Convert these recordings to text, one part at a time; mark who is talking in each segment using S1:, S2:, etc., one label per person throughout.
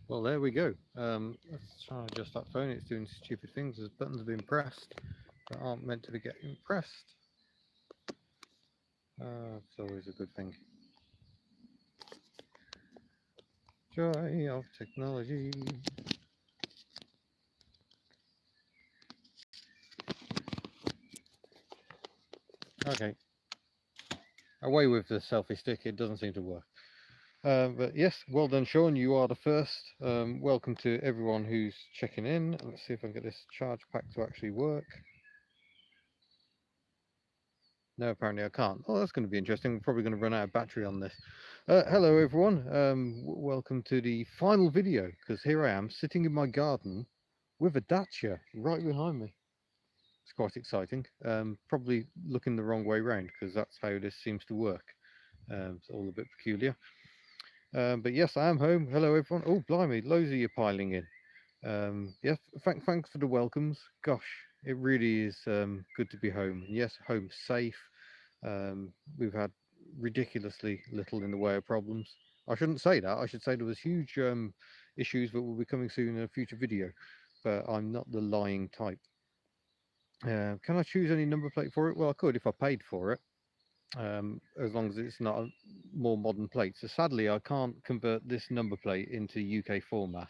S1: Well, there we go. Let's try and adjust that phone. It's doing stupid things as buttons are being pressed that aren't meant to be getting pressed. It's always a good thing. Joy of technology. Okay, away with the selfie stick. It doesn't seem to work. But yes, well done, Sean. You are the first. Welcome to everyone who's checking in. Let's see if I can get this charge pack to actually work. No, apparently I can't. Oh, that's going to be interesting. We're probably going to run out of battery on this. Hello, everyone. Welcome to the final video, because here I am sitting in my garden with a Dacia right behind me. It's quite exciting. Probably looking the wrong way round, because that's how this seems to work. It's all a bit peculiar. But yes, I am home. Hello, everyone. Oh, blimey, loads of you piling in. Yes, thanks for the welcomes. Gosh, it really is good to be home. And yes, home safe. We've had ridiculously little in the way of problems. I shouldn't say that. I should say there was huge issues that will be coming soon in a future video. But I'm not the lying type. Can I choose any number plate for it? Well, I could if I paid for it, as long as it's not a more modern plate. So sadly, I can't convert this number plate into UK format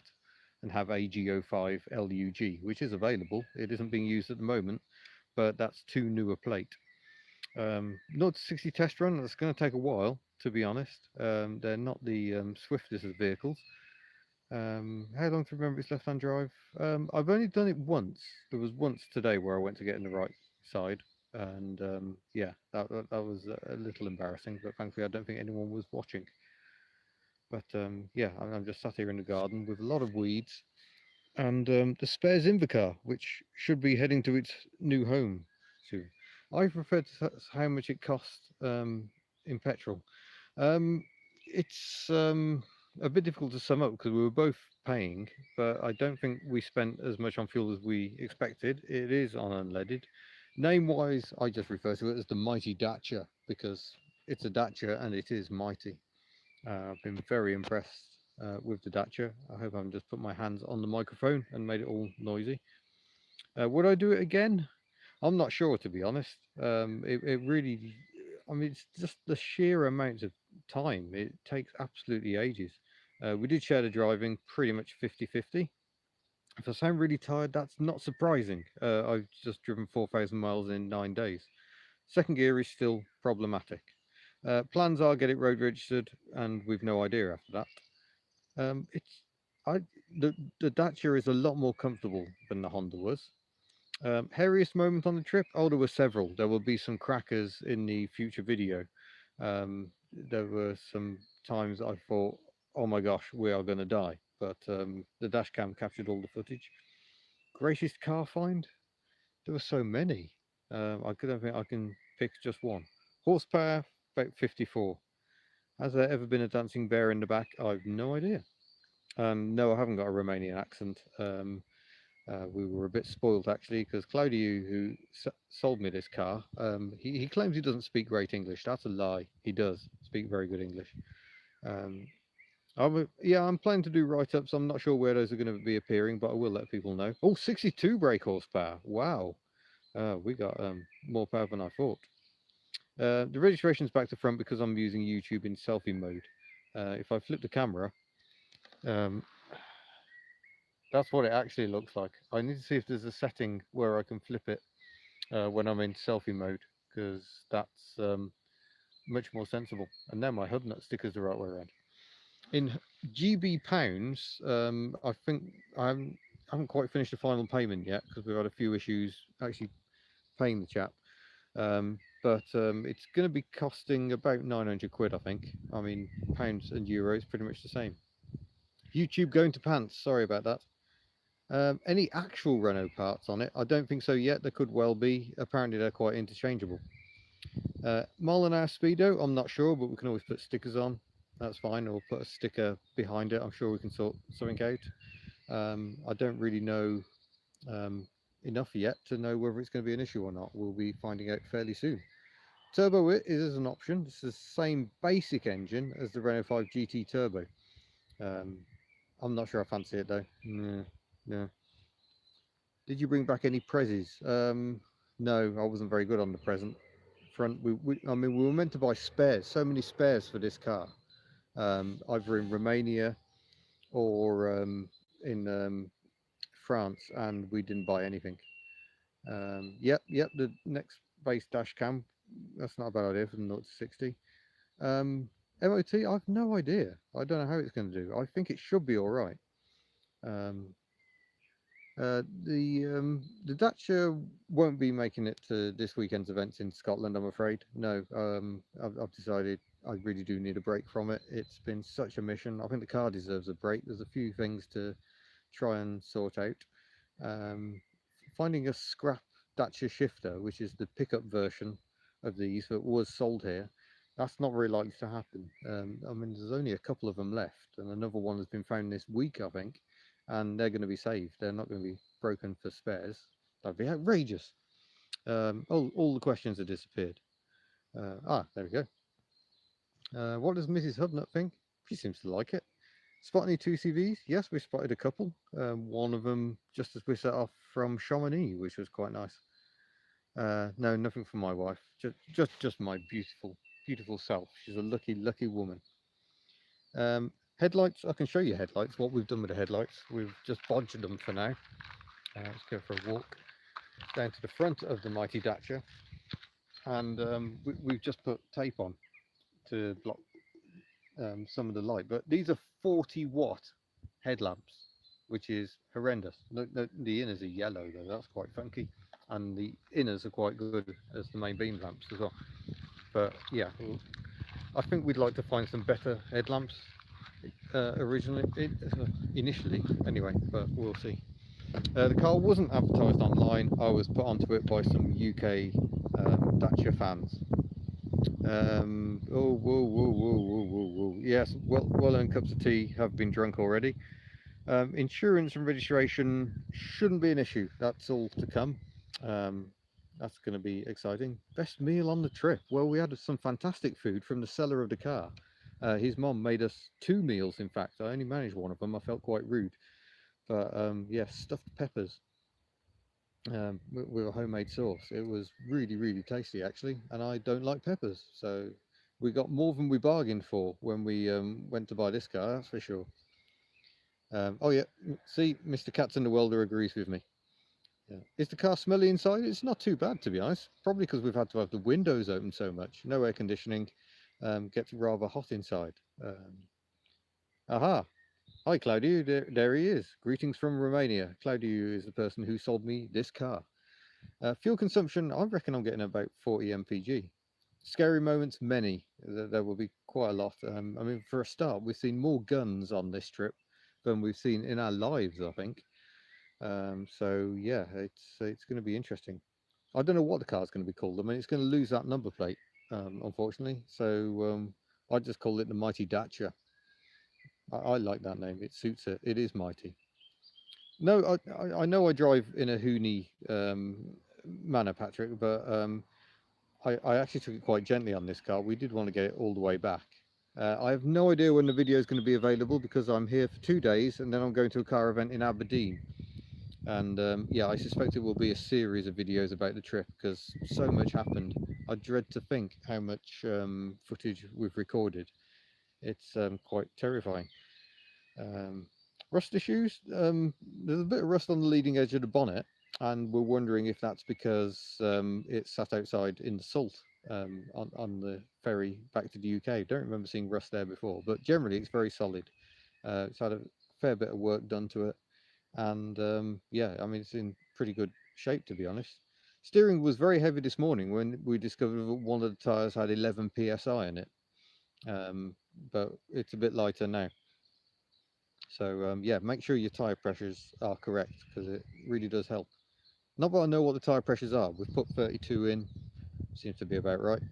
S1: and have AG05 LUG, which is available. It isn't being used at the moment, but that's too new a plate. 0 to 60 test run, that's going to take a while, to be honest. They're not the swiftest of vehicles. How long to remember its left-hand drive? I've only done it once. There was once today where I went to get in the right side, and yeah, that was a little embarrassing. But thankfully, I don't think anyone was watching. But yeah, I'm just sat here in the garden with a lot of weeds and the spares Invacar, which should be heading to its new home soon. I've referred to how much it cost in petrol. Um, it's a bit difficult to sum up because we were both paying, but I don't think we spent as much on fuel as we expected. It is on unleaded. Name-wise, I just refer to it as the mighty Dacia because it's a Dacia and it is mighty. I've been very impressed with the Dacia. I hope I haven't just put my hands on the microphone and made it all noisy. Would I do it again? I'm not sure, to be honest. It really, I mean, it's just the sheer amount of time. It takes absolutely ages. We did share the driving pretty much 50-50. If I sound really tired, that's not surprising. I've just driven 4,000 miles in 9 days. Second gear is still problematic. Plans are get it road registered, and we've no idea after that. It's I the Dacia is a lot more comfortable than the Honda was. Hairiest moment on the trip? Oh, there were several. There will be some crackers in the future video. There were some times I thought, oh my gosh, we are going to die. But the dash cam captured all the footage. Greatest car find? There were so many. I don't think I can pick just one. Horsepower, about 54. Has there ever been a dancing bear in the back? I've no idea. No, I haven't got a Romanian accent. We were a bit spoilt actually because Claudio, who sold me this car, he claims he doesn't speak great English. That's a lie. He does speak very good English. Um, yeah, I'm planning to do write-ups. I'm not sure where those are going to be appearing, but I will let people know. Oh, 62 brake horsepower. Wow. We got more power than I thought. The registration's back to front because I'm using YouTube in selfie mode. If I flip the camera, um, that's what it actually looks like. I need to see if there's a setting where I can flip it when I'm in selfie mode, because that's much more sensible. And now my hub nut sticker's the right way around. In GB pounds, I think I haven't quite finished the final payment yet because we've had a few issues actually paying the chap. But it's going to be costing about 900 quid, I think. I mean, pounds and euros, pretty much the same. YouTube going to pants. Sorry about that. Any actual Renault parts on it? I don't think so yet. There could well be. Apparently, they're quite interchangeable. Mile an hour speedo, I'm not sure, but we can always put stickers on. That's fine, or put a sticker behind it. I'm sure we can sort something out. I don't really know enough yet to know whether it's going to be an issue or not. We'll be finding out fairly soon. Turbo it is an option. It's the same basic engine as the Renault 5 GT Turbo. Um, I'm not sure I fancy it though. No, no. Did you bring back any prezzies? No, I wasn't very good on the present front. I mean, we were meant to buy spares, so many spares for this car, either in Romania or in France, and we didn't buy anything. Yep, the next base dash cam, that's not a bad idea for the 0 to 60. Um, MOT, I've no idea. I don't know how it's going to do. I think it should be all right. Um, the Dacia won't be making it to this weekend's events in Scotland, I'm afraid. No, I've decided I really do need a break from it. It's been such a mission. I think the car deserves a break. There's a few things to try and sort out. Um, Finding a scrap Dacia shifter, which is the pickup version of these that was sold here, that's not very likely to happen. I mean, there's only a couple of them left, and another one has been found this week, I think, and they're going to be saved. They're not going to be broken for spares. That'd be outrageous. All the questions have disappeared. There we go. What does Mrs. Hubnut think? She seems to like it. Spot any 2CVs? Yes, we spotted a couple. One of them just as we set off from Chamonix, which was quite nice. No, nothing for my wife. Just my beautiful self. She's a lucky woman. Headlights. I can show you headlights. What we've done with the headlights. We've just bodged them for now. Let's go for a walk down to the front of the mighty Dacia, and we've just put tape on to block some of the light. But these are 40-watt headlamps, which is horrendous. The inners are yellow though. That's quite funky, and the inners are quite good as the main beam lamps as well. But yeah, I think we'd like to find some better headlamps initially anyway, but we'll see. The car wasn't advertised online. I was put onto it by some UK Dacia fans. Whoa. Yes, well-earned cups of tea have been drunk already. Insurance and registration shouldn't be an issue. That's all to come. That's going to be exciting. Best meal on the trip. Well, we had some fantastic food from the seller of the car. His mom made us 2 meals, in fact. I only managed one of them. I felt quite rude. But yeah, stuffed peppers with a homemade sauce. It was really tasty, actually. And I don't like peppers. So we got more than we bargained for when we went to buy this car, that's for sure. Oh yeah, see, Mr. Katz and the Welder agrees with me. Yeah. Is the car smelly inside? It's not too bad, to be honest. Probably because we've had to have the windows open so much. No air conditioning. Gets rather hot inside. Aha. Hi, Claudio. There he is. Greetings from Romania. Claudio is the person who sold me this car. Fuel consumption, I reckon I'm getting about 40 mpg. Scary moments, many. There will be quite a lot. I mean, for a start, we've seen more guns on this trip than we've seen in our lives, I think. So yeah, it's going to be interesting. I don't know what the car's going to be called. I mean, it's going to lose that number plate, unfortunately. So I just call it the Mighty Dacia. I like that name. It suits it. It is mighty. No, I know I drive in a Hooney manner, Patrick, but I actually took it quite gently on this car. We did want to get it all the way back. I have no idea when the video is going to be available because I'm here for 2 days and then I'm going to a car event in Aberdeen. And yeah, I suspect it will be a series of videos about the trip because so much happened. I dread to think how much footage we've recorded. It's quite terrifying. Rust issues. There's a bit of rust on the leading edge of the bonnet, and we're wondering if that's because it sat outside in the salt on the ferry back to the UK. Don't remember seeing rust there before, but generally it's very solid. It's had a fair bit of work done to it, and yeah, I mean it's in pretty good shape, to be honest. Steering was very heavy this morning when we discovered that one of the tyres had 11 psi in it, but it's a bit lighter now. So yeah, make sure your tyre pressures are correct because it really does help. Not that I know what the tyre pressures are. We've put 32 in, seems to be about right.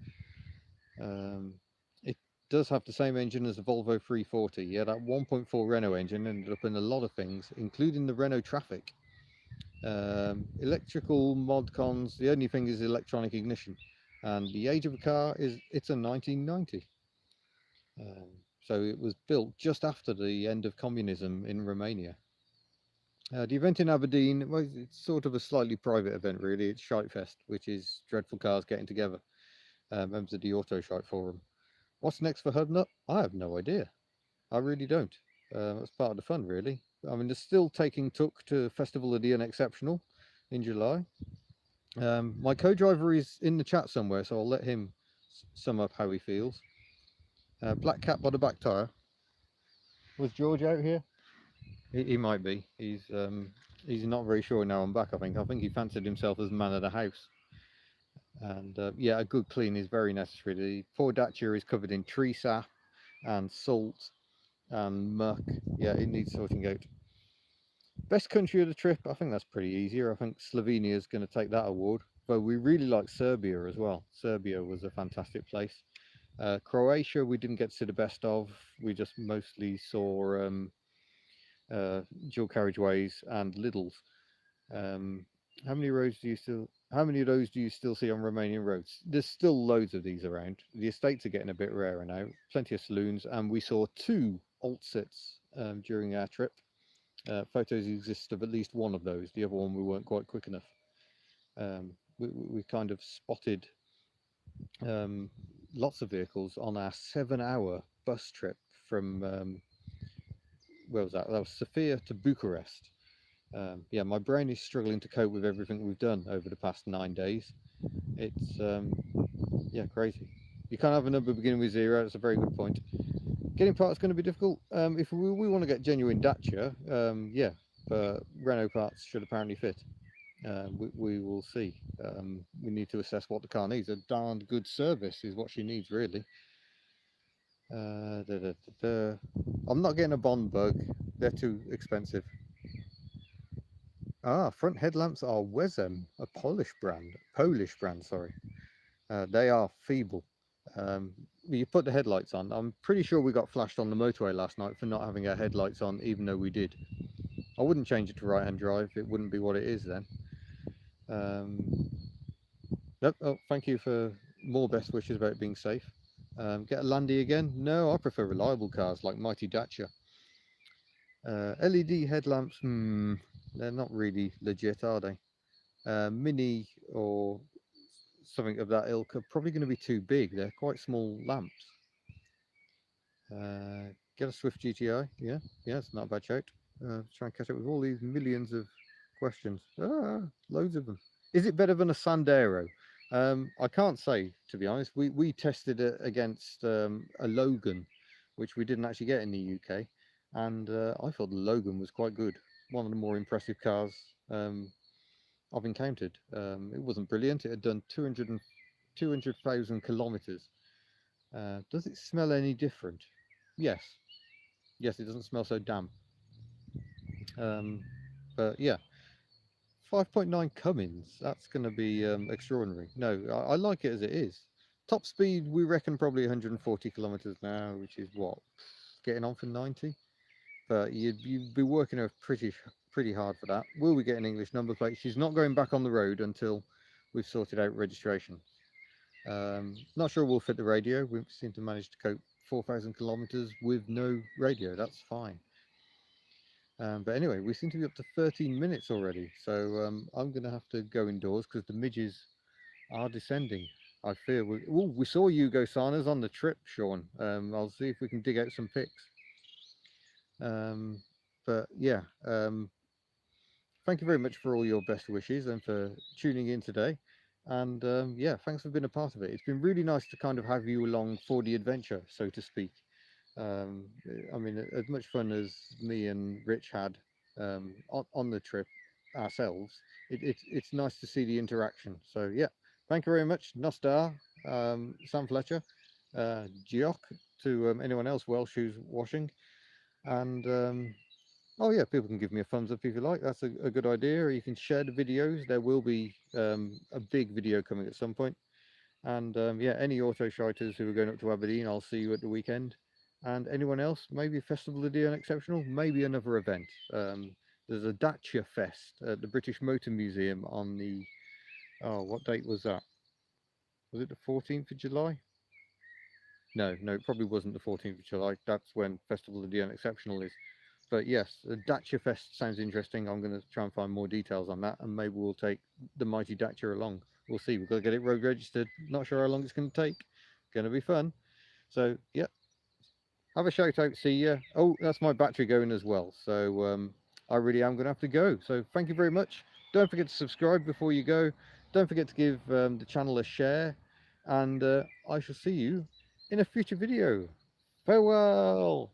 S1: It does have the same engine as the Volvo 340. Yeah, that 1.4 Renault engine ended up in a lot of things, including the Renault Traffic. Electrical mod cons, the only thing is electronic ignition. And the age of the car is, it's a 1990. So it was built just after the end of communism in Romania. The event in Aberdeen, well, it's sort of a slightly private event, really. It's Shitefest, which is dreadful cars getting together, members of the Auto Shite Forum. What's next for Hudnut? I have no idea. I really don't. That's part of the fun, really. I mean, they're still taking Tuk to Festival of the Unexceptional in July. My co-driver is in the chat somewhere, so I'll let him sum up how he feels. Black cap by the back tyre. Was George out here? He might be. He's not very sure now I'm back. I think he fancied himself as man of the house. And yeah, a good clean is very necessary. The poor Dacia is covered in tree sap and salt and muck. Yeah, it needs sorting out. Best country of the trip, I think that's pretty easier. I think Slovenia is going to take that award. But we really like Serbia as well. Serbia was a fantastic place. Croatia, we didn't get to see the best of. We just mostly saw dual carriageways and Lidls. Um, how many roads do you still? How many of those do you still see on Romanian roads? There's still loads of these around. The estates are getting a bit rarer now. Plenty of saloons, and we saw two Altsits during our trip. Photos exist of at least one of those. The other one we weren't quite quick enough. We kind of spotted um, lots of vehicles on our 7-hour bus trip from where was that? That was Sofia to Bucharest. Yeah, my brain is struggling to cope with everything we've done over the past 9 days. It's yeah, crazy. You can't have a number beginning with zero. That's a very good point. Getting parts going to be difficult. If we want to get genuine Dacia, yeah, but Renault parts should apparently fit. We will see. We need to assess what the car needs. A darned good service is what she needs, really. I'm not getting a Bond bug. They're too expensive. Ah, front headlamps are Wesem, a Polish brand, sorry. They are feeble. You put the headlights on. I'm pretty sure we got flashed on the motorway last night for not having our headlights on, even though we did. I wouldn't change it to right-hand drive. It wouldn't be what it is then. Nope. Oh, thank you for more best wishes about being safe. Get a Landy again? No, I prefer reliable cars like Mighty Dacia. LED headlamps, they're not really legit, are they? Mini or something of that ilk are probably going to be too big. They're quite small lamps. Get a Swift GTI. Yeah, it's not a bad shout. Try and catch up with all these millions of questions. Loads of them. Is it better than a Sandero? I can't say, to be honest. We tested it against a Logan, which we didn't actually get in the UK, and I thought the Logan was quite good. One of the more impressive cars I've encountered. It wasn't brilliant. It had done 200,000 kilometers. Does it smell any different? Yes. Yes, it doesn't smell so damp. But yeah, 5.9 Cummins. That's going to be extraordinary. No, I like it as it is. Top speed, we reckon probably 140 kilometers an hour, which is what, getting on for 90. But you'd be working her pretty hard for that. Will we get an English number plate? She's not going back on the road until we've sorted out registration. Not sure we'll fit the radio. We seem to manage to cope 4,000 kilometers with no radio. That's fine. But anyway, we seem to be up to 13 minutes already. So I'm going to have to go indoors because the midges are descending. I fear we saw Hugo Sarnas on the trip, Sean. I'll see if we can dig out some pics. But yeah, thank you very much for all your best wishes and for tuning in today. And yeah, thanks for being a part of it. It's been really nice to kind of have you along for the adventure, so to speak. I mean, as much fun as me and Rich had on the trip ourselves, it's nice to see the interaction. So yeah, thank you very much, Nostar, Sam Fletcher, Geoc, to anyone else Welsh who's watching, and oh yeah, people can give me a thumbs up if you like. That's a good idea. Or you can share the videos. There will be a big video coming at some point. And yeah, any auto shiters who are going up to Aberdeen, I'll see you at the weekend. And anyone else, maybe Festival of the Unexceptional, maybe another event. There's a Dacia Fest at the British Motor Museum on the, oh, what date was that? Was it the 14th of July? No, no, it probably wasn't the 14th of July. That's when Festival of the Unexceptional is. But yes, the Dacia Fest sounds interesting. I'm going to try and find more details on that, and maybe we'll take the mighty Dacia along. We'll see. We've got to get it road registered. Not sure how long it's going to take. Going to be fun. So, yeah, have a shout out. See ya. Oh, that's my battery going as well. So, I really am going to have to go. So, thank you very much. Don't forget to subscribe before you go. Don't forget to give the channel a share. And I shall see you in a future video. Farewell.